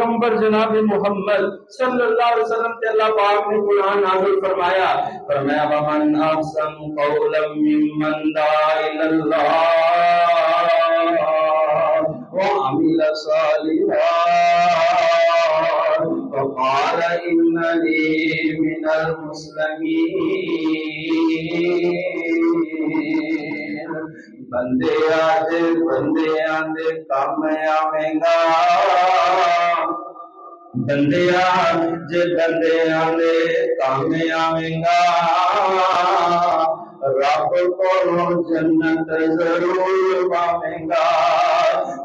پیغمبر جناب محمد صلی اللہ علیہ وسلم تے اللہ پاک نے قرآن نازل فرمایا وَمَنْ أَحْسَنُ قَوْلًا مِّمَّنْ دَعَا إِلَى اللَّهِ وَعَمِلَ صَالِحًا وَقَالَ إِنَّنِي مِنَ الْمُسْلِمِينَ بندے آندے کام آویں گا بندے آندے کام آویں گا رب کو جنت ضرور پاویں گا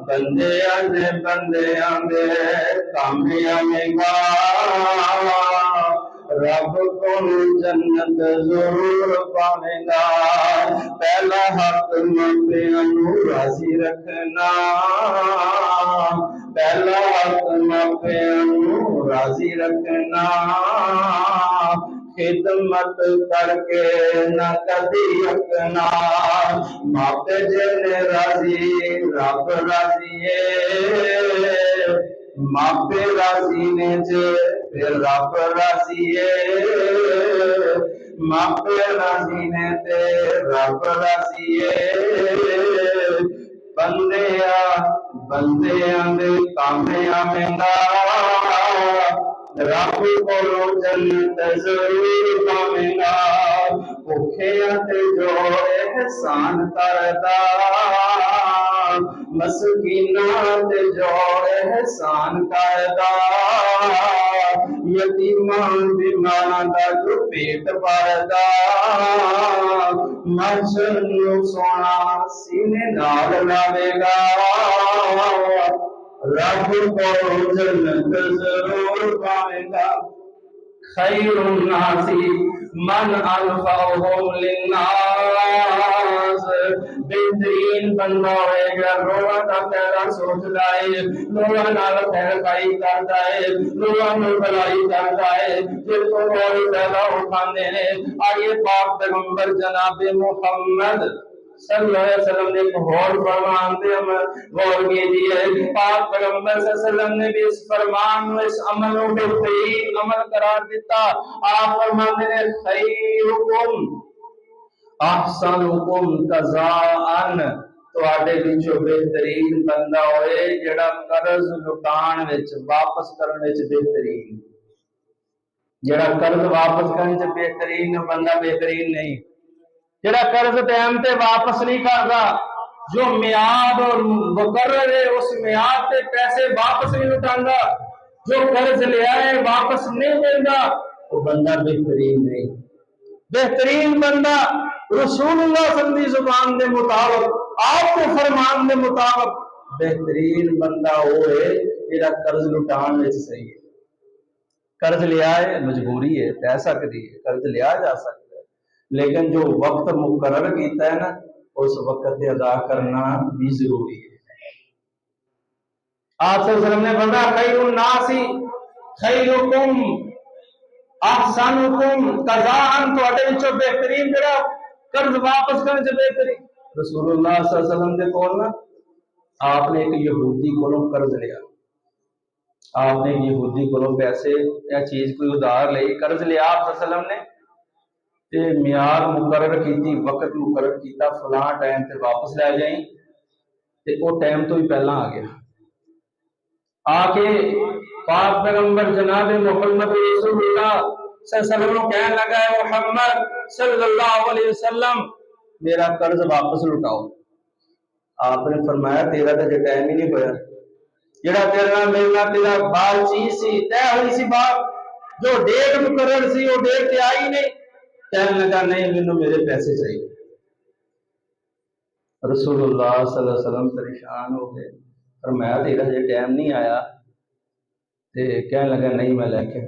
بندے آندے کام آویں گا رب کو جنت ضرور پاویں گا پہلا حق ماپیاں نوں راضی رکھنا پہلا حق ماپیاں نوں راضی رکھنا خدمت کر کے نہ کبھی رکھنا ماپے جنے راضی رب راضی ہے ماپے راضی نے جے پھر رب راضی ہے ماپے راضی نے تے رب راضی ہے بندے آندے کامے آویں گا رب کو جنت ضرور پاویں گا بھوکھیاں تے جو احسان کردا مسکیناں تے جو احسان کردا یتیماں بیماراں دا جو پیٹ بھردا محشر نوں سونا سینے نال لاوے گا رب کو جنت ضرور پاویں گا خیر الناس من انفعهم للناس بہترین بندہ ہوئے گا لوگوں کا خیر سوچتا ہے لوگوں نال خیر خائی کرتا ہے لوگوں نال بھلائی کرتا ہے جس کو بہت زیادہ اٹھاندے نے آئیے پاک پیغمبر جناب محمد صلی اللہ علیہ وسلم نے ایک اور فرمان دے غور کیجئے پاک پیغمبر صلی اللہ علیہ وسلم نے بھی اس فرمان اس عمل کو بہترین عمل قرار دیتا آپ فرماتے ہیں خیرکم احسنکم قضاءً تواڈے وچوں بہترین بندہ ہوئے جڑا قرض لٹان وچ واپس کرن وچ بہترین جڑا قرض واپس کرن وچ بہترین بندہ بہترین نہیں جڑا قرض ٹائم تے واپس نہیں کرتا جو میعاد اور مقرر ہے اس میعاد تے پیسے واپس نہیں لٹاندا جو قرض لیا ہے واپس نہیں دیندا وہ بندہ بہترین نہیں بہترین بندہ رسول اللہ صلی اللہ علیہ وسلم زبان دے مطابق آپ کے فرمان دے مطابق بہترین بندہ وہ ہے جڑا قرض لٹان وچ صحیح ہے قرض لیا ہے مجبوری ہے پے سکتی ہے قرض لیا جا سکتا لیکن جو وقت مقرر کیتا ہے نا اس وقت ادا کرنا بھی ضروری ہے آپ صلی اللہ علیہ وسلم نے فرمایا خیر الناس خیرکم احسنکم قضاءً تواڈے وچوں بہترین جڑا قرض واپس کرنے سے بہترین رسول اللہ صلی اللہ علیہ وسلم دے کول نا آپ نے ایک یہودی کولوں قرض لیا آپ نے ایک یہودی کولوں پیسے یا چیز کوئی ادھار لئی قرض لیا آپ صلی اللہ علیہ وسلم نے تے میعاد مقرر کیتی وقت مقرر کیتا فلاں ٹائم تے واپس لے جائیں تے وہ ٹائم تو بھی پہلا آ گیا آ کے پاک پیغمبر جناب محمد رسول اللہ صلی اللہ علیہ وسلم کہنے لگا ہے محمد صلی اللہ علیہ وسلم میرا قرض واپس لٹاؤ آپ نے فرمایا تیرا تو جو ٹائم ہی نہیں ہویا جڑا تیرا ملنا تیرا بات چیز سی طے ہوئی سی بات جو ڈیٹ مقرر سی وہ ڈیٹ تے آئی نہیں کہنے لگا نہیں مینوں میرے پیسے چاہیے رسول اللہ صلی اللہ علیہ وسلم پریشان ہو گئے فرمایا تیرا جو ٹائم نہیں آیا تے کہنے لگا نہیں میں لے کے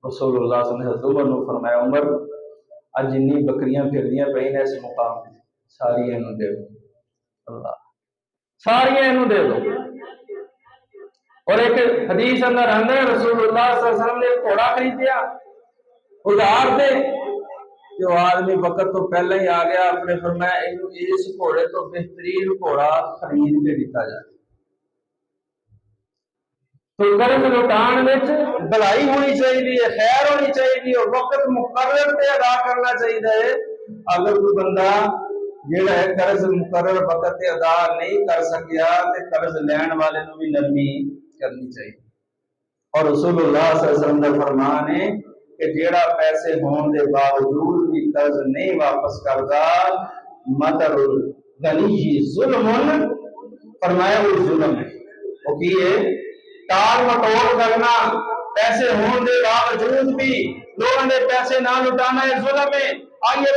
رسول اللہ صلی اللہ علیہ وسلم نے فرمایا عمر اج جنی بکریاں پھردیاں پئی نے اس مقام تے ساری اینوں دے دو اللہ ساری اینوں دے دو اور ایک حدیث اندر آندا ہے رسول اللہ صلی اللہ علیہ وسلم نے گھوڑا خریدیا ادھار دے جو آدمی وقت تو پہلے ہی آ گیا آپ نے فرمایا اس گھوڑے تو بہترین گھوڑا خرید کے دیتا جائے تو قرض لٹان وچ بھلائی ہونی چاہیے، خیر ہونی چاہیے، اور وقت مقرر تے ادا کرنا چاہیے۔ اگر کوئی بندہ جڑا ہے قرض مقرر وقت تے ادا نہیں کر سکیا تے قرض لین والے نو بھی نرمی کرنی چاہیے۔ اور رسول اللہ صلی اللہ علیہ وسلم کا فرمان ہے کہ جیڑا پیسے ہون دے باوجود بھی قرض نہیں واپس کردا، مطر غنی ظلم، فرمایا وہ ظلم ہے۔ وہ کی ہے؟ ٹال مٹول کرنا، پیسے ہون دے باوجود بھی لوگوں نے پیسے نہ لٹانا، یہ ظلم ہے۔ آئیے